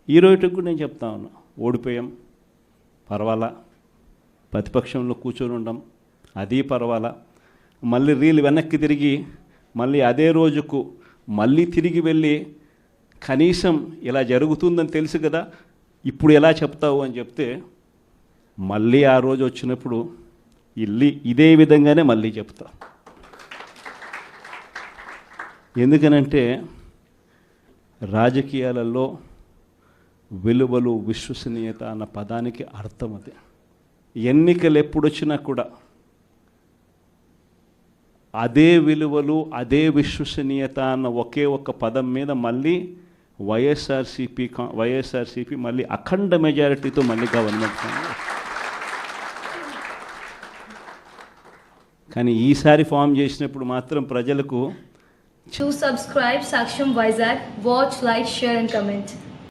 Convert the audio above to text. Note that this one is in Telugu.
ఈ రోజుకి కూడా నేను చెప్తా ఉన్నా, ఓడిపోయాం పర్వాలా, ప్రతిపక్షంలో కూర్చొని ఉండం అది పర్వాలా, మళ్ళీ రీల్ వెనక్కి తిరిగి మళ్ళీ అదే రోజుకు మళ్ళీ తిరిగి వెళ్ళి కనీసం ఇలా జరుగుతుందని తెలుసు కదా ఇప్పుడు ఎలా చెప్తావు అని చెప్తే మళ్ళీ ఆ రోజు వచ్చినప్పుడు ఇదే విధంగానే మళ్ళీ చెప్తా. ఎందుకనంటే రాజకీయాలలో విలువలు విశ్వసనీయత అన్న పదానికి అర్థం అది. ఎన్నికలు ఎప్పుడొచ్చినా కూడా అదే విలువలు అదే విశ్వసనీయత అన్న ఒకే ఒక పదం మీద మళ్ళీ వైఎస్ఆర్సీపీ మళ్ళీ అఖండ మెజారిటీతో మళ్ళీ గవర్నమెంట్. కానీ ఈసారి ఫామ్ చేసినప్పుడు మాత్రం ప్రజలకు To subscribe Saksham Vizag, watch, like, share and comment.